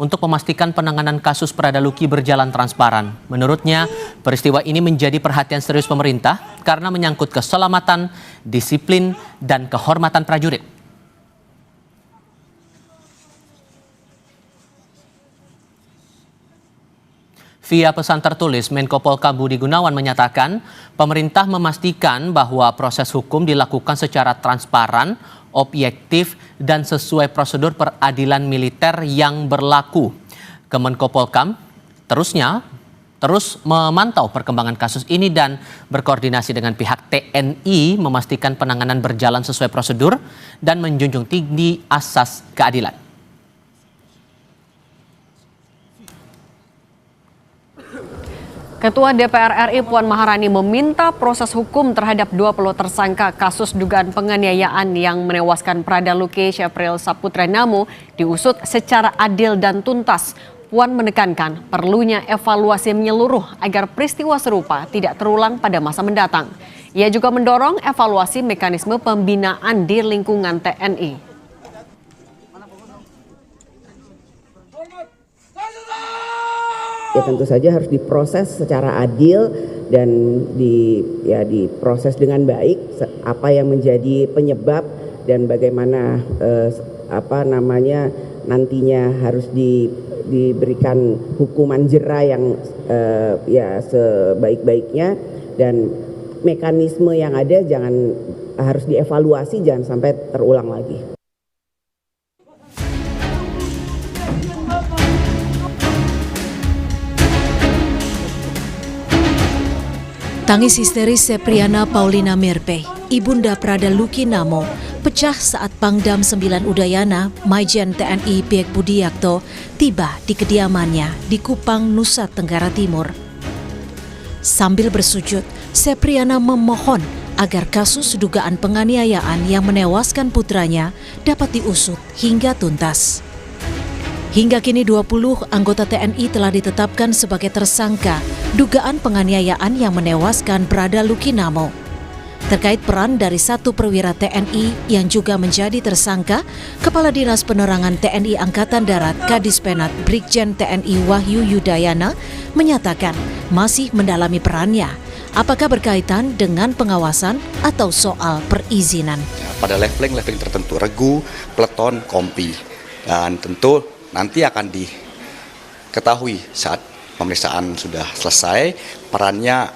untuk memastikan penanganan kasus Prada Luki berjalan transparan. Menurutnya, peristiwa ini menjadi perhatian serius pemerintah karena menyangkut keselamatan, disiplin, dan kehormatan prajurit. Via pesan tertulis, Menko Polhukam Budi Gunawan menyatakan pemerintah memastikan bahwa proses hukum dilakukan secara transparan, objektif, dan sesuai prosedur peradilan militer yang berlaku. Kemenko Polhukam terus memantau perkembangan kasus ini dan berkoordinasi dengan pihak TNI memastikan penanganan berjalan sesuai prosedur dan menjunjung tinggi asas keadilan. Ketua DPR RI Puan Maharani meminta proses hukum terhadap 20 tersangka kasus dugaan penganiayaan yang menewaskan Prada Luki Syafril Saputra Namo diusut secara adil dan tuntas. Puan menekankan perlunya evaluasi menyeluruh agar peristiwa serupa tidak terulang pada masa mendatang. Ia juga mendorong evaluasi mekanisme pembinaan di lingkungan TNI. Ya tentu saja harus diproses secara adil dan diproses dengan baik apa yang menjadi penyebab dan bagaimana nantinya harus diberikan hukuman jera yang sebaik-baiknya, dan mekanisme yang ada harus dievaluasi, jangan sampai terulang lagi. Tangis histeris Sepriana Paulina Merpey, ibunda Prada Luki Namo, pecah saat Pangdam 9 Udayana, Maijen TNI Piek Budiakto, tiba di kediamannya di Kupang, Nusa Tenggara Timur. Sambil bersujud, Sepriana memohon agar kasus dugaan penganiayaan yang menewaskan putranya dapat diusut hingga tuntas. Hingga kini 20 anggota TNI telah ditetapkan sebagai tersangka dugaan penganiayaan yang menewaskan Prada Luki Namo. Terkait peran dari satu perwira TNI yang juga menjadi tersangka, Kepala Dinas Penerangan TNI Angkatan Darat Kadispenat Brigjen TNI Wahyu Yudayana menyatakan masih mendalami perannya. Apakah berkaitan dengan pengawasan atau soal perizinan? Pada leveling tertentu, regu, peleton, kompi, dan tentu nanti akan diketahui saat pemeriksaan sudah selesai perannya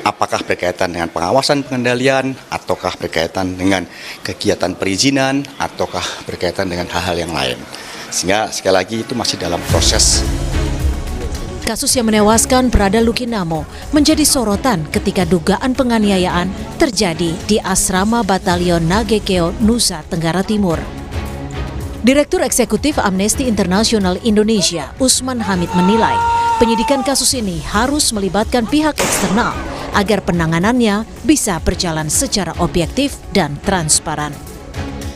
apakah berkaitan dengan pengawasan pengendalian ataukah berkaitan dengan kegiatan perizinan ataukah berkaitan dengan hal-hal yang lain. Sehingga sekali lagi itu masih dalam proses. Kasus yang menewaskan Prada Luki Namo menjadi sorotan ketika dugaan penganiayaan terjadi di Asrama Batalion Nagekeo, Nusa Tenggara Timur. Direktur Eksekutif Amnesty International Indonesia, Usman Hamid menilai penyidikan kasus ini harus melibatkan pihak eksternal agar penanganannya bisa berjalan secara objektif dan transparan.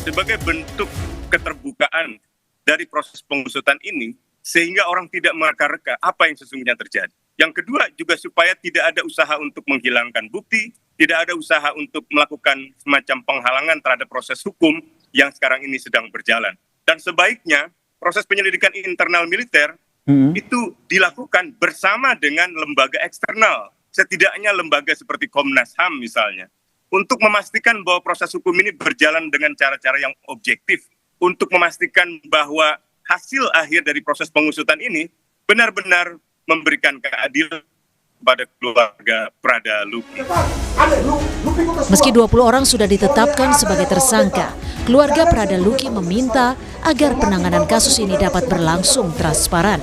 Sebagai bentuk keterbukaan dari proses pengusutan ini, sehingga orang tidak mereka-reka apa yang sesungguhnya terjadi. Yang kedua juga supaya tidak ada usaha untuk menghilangkan bukti, tidak ada usaha untuk melakukan semacam penghalangan terhadap proses hukum yang sekarang ini sedang berjalan. Dan sebaiknya proses penyelidikan internal militer itu dilakukan bersama dengan lembaga eksternal, setidaknya lembaga seperti Komnas HAM misalnya, untuk memastikan bahwa proses hukum ini berjalan dengan cara-cara yang objektif, untuk memastikan bahwa hasil akhir dari proses pengusutan ini benar-benar memberikan keadilan pada keluarga Prada Luki. Meski 20 orang sudah ditetapkan sebagai tersangka, keluarga Prada Luki meminta agar penanganan kasus ini dapat berlangsung transparan.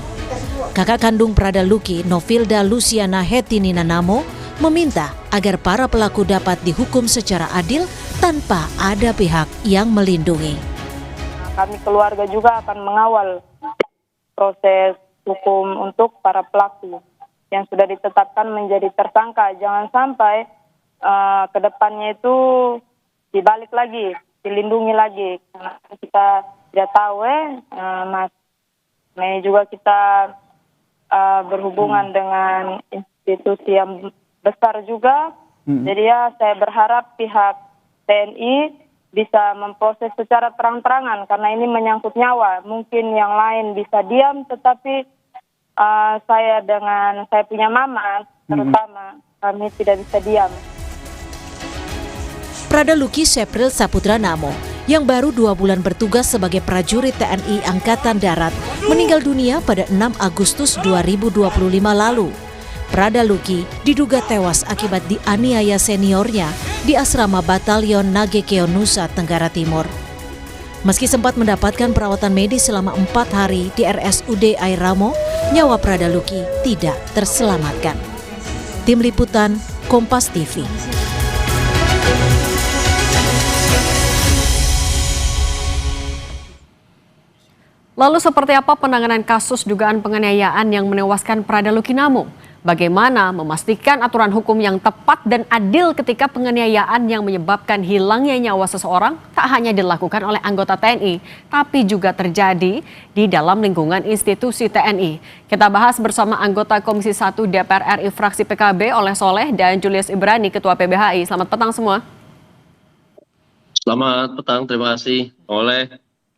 Kakak kandung Prada Luki, Novilda Luciana Hetinina Namo, meminta agar para pelaku dapat dihukum secara adil tanpa ada pihak yang melindungi. Kami keluarga juga akan mengawal proses hukum untuk para pelaku yang sudah ditetapkan menjadi tersangka. Jangan sampai ke depannya itu dibalik lagi, dilindungi lagi. Karena kita tidak tahu Mas. Ini juga kita berhubungan dengan institusi yang besar juga. Jadi ya saya berharap pihak TNI bisa memproses secara terang-terangan karena ini menyangkut nyawa. Mungkin yang lain bisa diam, tetapi saya punya mama terutama kami tidak bisa diam. Prada Luki Shepril Saputra Namo yang baru 2 bulan bertugas sebagai prajurit TNI Angkatan Darat meninggal dunia pada 6 Agustus 2025 lalu. Prada Luki diduga tewas akibat dianiaya seniornya di asrama Batalion Nagekeo, Nusa Tenggara Timur. Meski sempat mendapatkan perawatan medis selama 4 hari di RSUD Air Ramo, nyawa Prada Luki tidak terselamatkan. Tim Liputan, Kompas TV. Lalu seperti apa penanganan kasus dugaan penganiayaan yang menewaskan Prada Luki Namo? Bagaimana memastikan aturan hukum yang tepat dan adil ketika penganiayaan yang menyebabkan hilangnya nyawa seseorang tak hanya dilakukan oleh anggota TNI, tapi juga terjadi di dalam lingkungan institusi TNI. Kita bahas bersama anggota Komisi 1 DPR RI fraksi PKB Oleh Soleh dan Julius Ibrani, Ketua PBHI. Selamat petang semua. Selamat petang, terima kasih Oleh.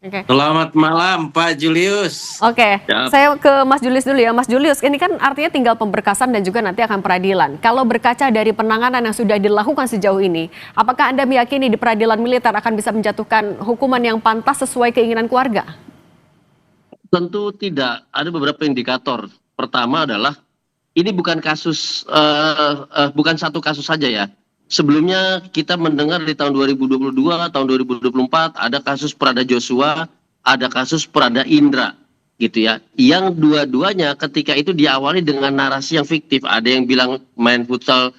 Oke. Selamat malam Pak Julius. Oke, Siap. saya ke Mas Julius dulu ya. Mas Julius, ini kan artinya tinggal pemberkasan dan juga nanti akan peradilan. Kalau berkaca dari penanganan yang sudah dilakukan sejauh ini, apakah Anda meyakini di peradilan militer akan bisa menjatuhkan hukuman yang pantas sesuai keinginan keluarga? Tentu tidak, ada beberapa indikator. Pertama adalah ini bukan kasus, bukan satu kasus saja ya. Sebelumnya kita mendengar di tahun 2022, tahun 2024 ada kasus Prada Joshua, ada kasus Prada Indra gitu ya. Yang dua-duanya ketika itu diawali dengan narasi yang fiktif. Ada yang bilang main futsal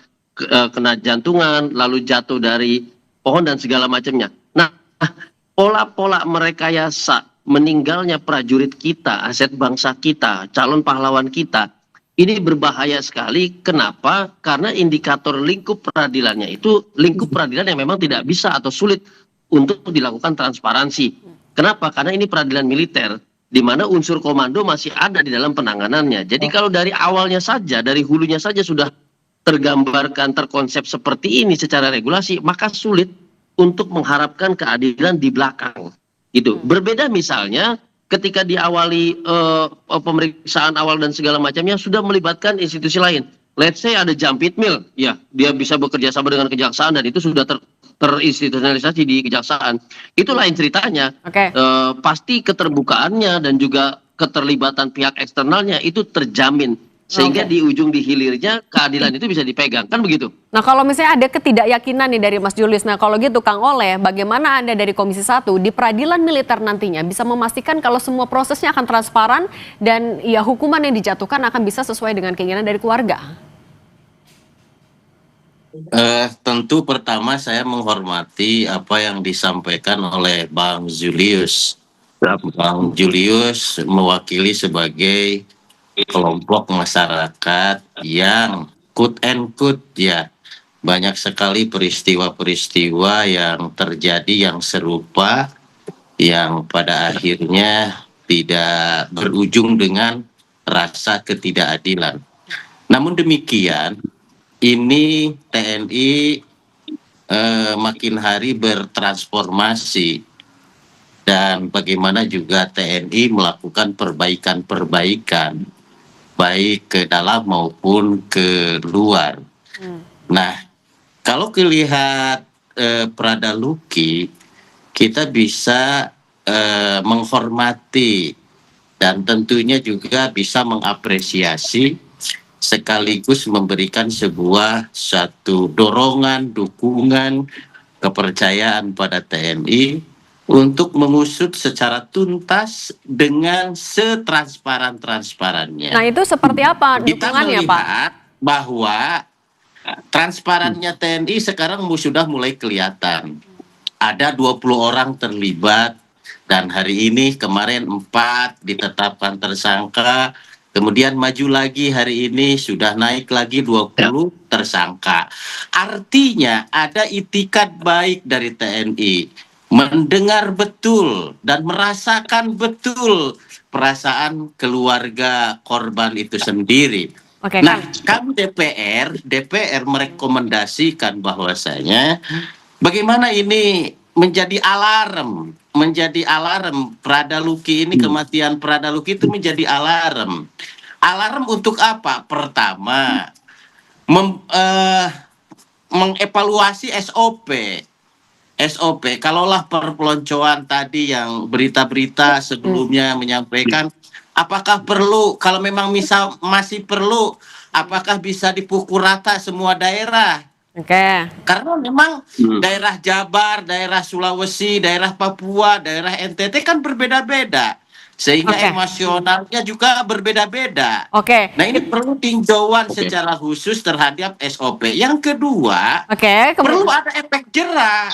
kena jantungan, lalu jatuh dari pohon dan segala macamnya. Nah, pola-pola merekayasa meninggalnya prajurit kita, aset bangsa kita, calon pahlawan kita, ini berbahaya sekali. Kenapa? Karena indikator lingkup peradilannya itu lingkup peradilan yang memang tidak bisa atau sulit untuk dilakukan transparansi. Kenapa? Karena ini peradilan militer, di mana unsur komando masih ada di dalam penanganannya. Jadi kalau dari awalnya saja, dari hulunya saja sudah tergambarkan, terkonsep seperti ini secara regulasi, maka sulit untuk mengharapkan keadilan di belakang. Gitu. Berbeda misalnya ketika diawali pemeriksaan awal dan segala macamnya sudah melibatkan institusi lain. Let's say ada Jampit Mil, ya dia bisa bekerja sama dengan kejaksaan dan itu sudah terinstitusionalisasi di kejaksaan. Itu lain ceritanya. Oke. Pasti keterbukaannya dan juga keterlibatan pihak eksternalnya itu terjamin. Sehingga di ujung di hilirnya keadilan itu bisa dipegang, kan begitu? Nah kalau misalnya ada ketidakyakinan nih dari Mas Julius, nah kalau gitu Kang Oleh, bagaimana Anda dari Komisi 1 di peradilan militer nantinya bisa memastikan kalau semua prosesnya akan transparan dan ya hukuman yang dijatuhkan akan bisa sesuai dengan keinginan dari keluarga? Tentu pertama saya menghormati apa yang disampaikan oleh Bang Julius. Bang Julius mewakili sebagai kelompok masyarakat yang quote and quote ya banyak sekali peristiwa-peristiwa yang terjadi yang serupa yang pada akhirnya tidak berujung dengan rasa ketidakadilan. Namun demikian ini TNI makin hari bertransformasi dan bagaimana juga TNI melakukan perbaikan-perbaikan baik ke dalam maupun ke luar. Nah, kalau dilihat Prada Luki, kita bisa menghormati dan tentunya juga bisa mengapresiasi sekaligus memberikan sebuah satu dorongan, dukungan, kepercayaan pada TNI untuk mengusut secara tuntas dengan setransparan-transparannya. Nah itu seperti apa Kita dukungannya Pak? melihat bahwa transparannya TNI sekarang sudah mulai kelihatan. Ada 20 orang terlibat dan hari ini kemarin 4 ditetapkan tersangka. Kemudian maju lagi hari ini sudah naik lagi 20 tersangka. Artinya ada itikat baik dari TNI. Mendengar betul dan merasakan betul perasaan keluarga korban itu sendiri. Oke, Nah, Kang. kami DPR merekomendasikan bahwasanya bagaimana ini menjadi alarm Prada Luki ini, kematian Prada Luki itu menjadi alarm untuk apa? Pertama, mengevaluasi SOP. Kalaulah perpeloncoan tadi yang berita-berita sebelumnya menyampaikan, apakah perlu, kalau memang misal masih perlu, apakah bisa dipukul rata semua daerah? Oke. Karena memang daerah Jabar, daerah Sulawesi, daerah Papua, daerah NTT kan berbeda-beda. Sehingga Oke. emosionalnya juga berbeda-beda. Oke. Nah, ini perlu tinjauan secara khusus terhadap SOP. Yang kedua, Oke, perlu ada efek jera.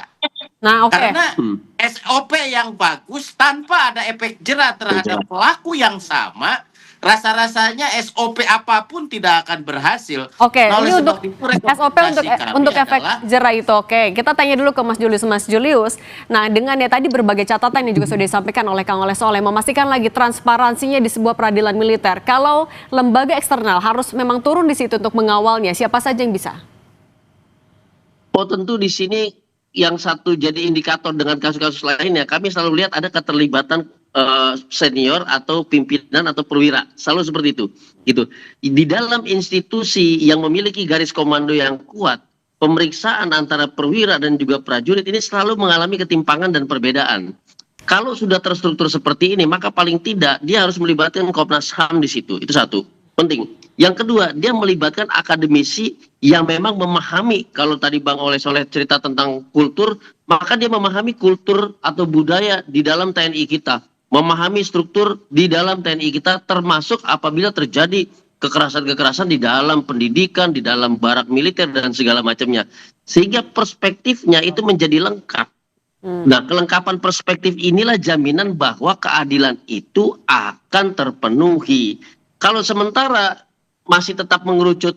Nah, oke. Karena SOP yang bagus tanpa ada efek jera terhadap pelaku yang sama, rasa-rasanya SOP apapun tidak akan berhasil. Oke, Nah, oleh ini sebab untuk itu SOP rekomendasi kami untuk efek adalah jera itu. Oke, kita tanya dulu ke Mas Julius. Mas Julius, nah dengan ya tadi berbagai catatan yang juga sudah disampaikan oleh Kang Oleh Soleh, memastikan lagi transparansinya di sebuah peradilan militer. Kalau lembaga eksternal harus memang turun di situ untuk mengawalnya, siapa saja yang bisa? Oh, tentu di sini yang satu jadi indikator dengan kasus-kasus lainnya, kami selalu lihat ada keterlibatan senior atau pimpinan atau perwira, selalu seperti itu. Gitu. Di dalam institusi yang memiliki garis komando yang kuat, pemeriksaan antara perwira dan juga prajurit ini selalu mengalami ketimpangan dan perbedaan. Kalau sudah terstruktur seperti ini, maka paling tidak dia harus melibatkan Komnas HAM di situ. Itu satu, penting. Yang kedua, dia melibatkan akademisi yang memang memahami, kalau tadi Bang Oleh Soleh cerita tentang kultur, maka dia memahami kultur atau budaya di dalam TNI kita, memahami struktur di dalam TNI kita, termasuk apabila terjadi kekerasan-kekerasan di dalam pendidikan, di dalam barak militer dan segala macamnya. Sehingga perspektifnya itu menjadi lengkap. Nah, kelengkapan perspektif inilah jaminan bahwa keadilan itu akan terpenuhi. Kalau sementara masih tetap mengerucut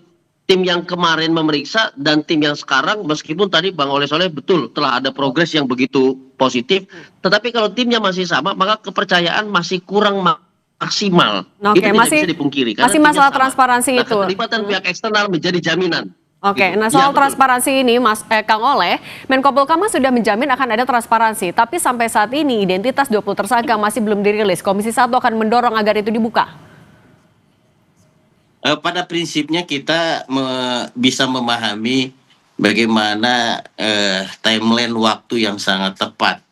tim yang kemarin memeriksa dan tim yang sekarang, meskipun tadi Bang Oleh Soleh betul telah ada progres yang begitu positif, tetapi kalau timnya masih sama, maka kepercayaan masih kurang maksimal. Oke, Itu masih tidak bisa dipungkiri. masih Karena masalah timnya sama. transparansi Nah, itu. keterlibatan pihak eksternal menjadi jaminan. Oke, Gitu. nah Iya, soal betul. transparansi ini, Kang Oleh, Menko Polhukam sudah menjamin akan ada transparansi, tapi sampai saat ini identitas 20 tersangka masih belum dirilis. Komisi 1 akan mendorong agar itu dibuka. Pada prinsipnya kita bisa memahami bagaimana timeline waktu yang sangat tepat.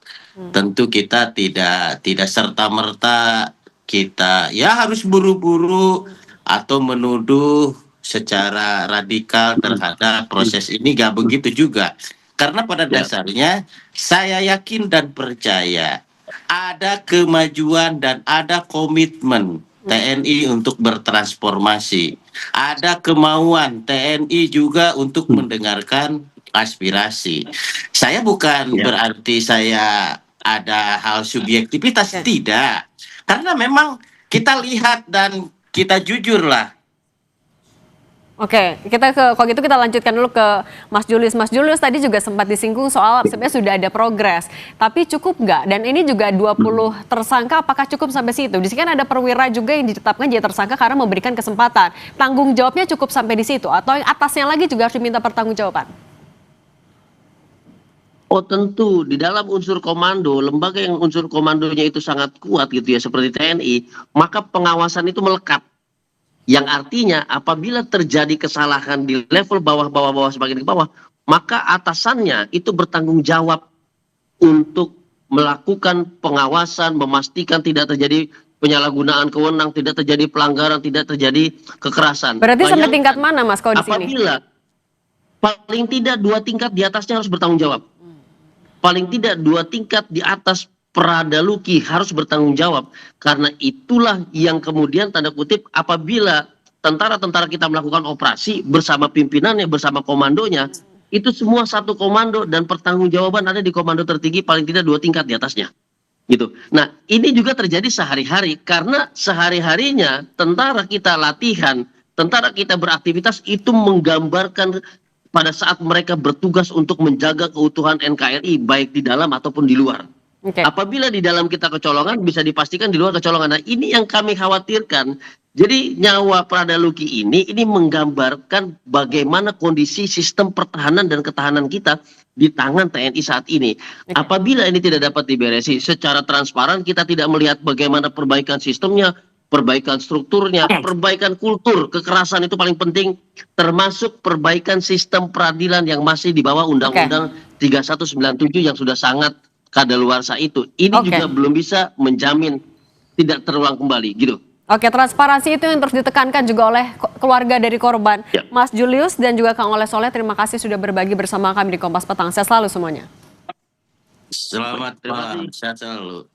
Tentu kita tidak serta-merta kita ya harus buru-buru atau menuduh secara radikal terhadap proses ini, gak begitu juga. Karena pada dasarnya saya yakin dan percaya ada kemajuan dan ada komitmen TNI untuk bertransformasi. Ada kemauan TNI juga untuk mendengarkan aspirasi. Saya bukan berarti saya ada hal subjektivitas, tidak. Karena memang kita lihat dan kita jujur lah. Oke, kalau gitu kita lanjutkan dulu ke Mas Julius. Mas Julius tadi juga sempat disinggung soal sebenarnya sudah ada progres, tapi cukup nggak? Dan ini juga 20 tersangka, apakah cukup sampai situ? Di sini kan ada perwira juga yang ditetapkan jadi tersangka karena memberikan kesempatan. Tanggung jawabnya cukup sampai di situ, atau yang atasnya lagi juga harus diminta pertanggungjawaban? Oh, tentu di dalam unsur komando, lembaga yang unsur komandonya itu sangat kuat gitu ya, seperti TNI, maka pengawasan itu melekat. Yang artinya apabila terjadi kesalahan di level bawah semakin ke bawah, maka atasannya itu bertanggung jawab untuk melakukan pengawasan, memastikan tidak terjadi penyalahgunaan kewenangan, tidak terjadi pelanggaran, tidak terjadi kekerasan. Berarti sampai tingkat mana, Mas, kalau di sini? Apabila paling tidak 2 tingkat di atasnya harus bertanggung jawab. Paling tidak 2 tingkat di atas Prada Luki harus bertanggung jawab, karena itulah yang kemudian tanda kutip apabila tentara-tentara kita melakukan operasi bersama pimpinannya, bersama komandonya, itu semua satu komando dan pertanggungjawaban ada di komando tertinggi paling tidak 2 tingkat di atasnya. Gitu. Nah, ini juga terjadi sehari-hari karena sehari-harinya tentara kita latihan, tentara kita beraktivitas itu menggambarkan pada saat mereka bertugas untuk menjaga keutuhan NKRI baik di dalam ataupun di luar. Okay. Apabila di dalam kita kecolongan, bisa dipastikan di luar kecolongan. Nah, ini yang kami khawatirkan. Jadi nyawa Prada Luki ini menggambarkan bagaimana kondisi sistem pertahanan dan ketahanan kita di tangan TNI saat ini. Apabila ini tidak dapat diberesi secara transparan, kita tidak melihat bagaimana perbaikan sistemnya, perbaikan strukturnya, perbaikan kultur. Kekerasan itu paling penting, termasuk perbaikan sistem peradilan yang masih di bawah Undang-Undang 3197 yang sudah sangat kadaluarsa itu. Ini juga belum bisa menjamin tidak terulang kembali gitu. Oke, transparansi itu yang terus ditekankan juga oleh keluarga dari korban. Mas Julius dan juga Kang Oleh Soleh, terima kasih sudah berbagi bersama kami di Kompas Petang. Sehat selalu semuanya. Selamat, terima kasih. Sehat selalu.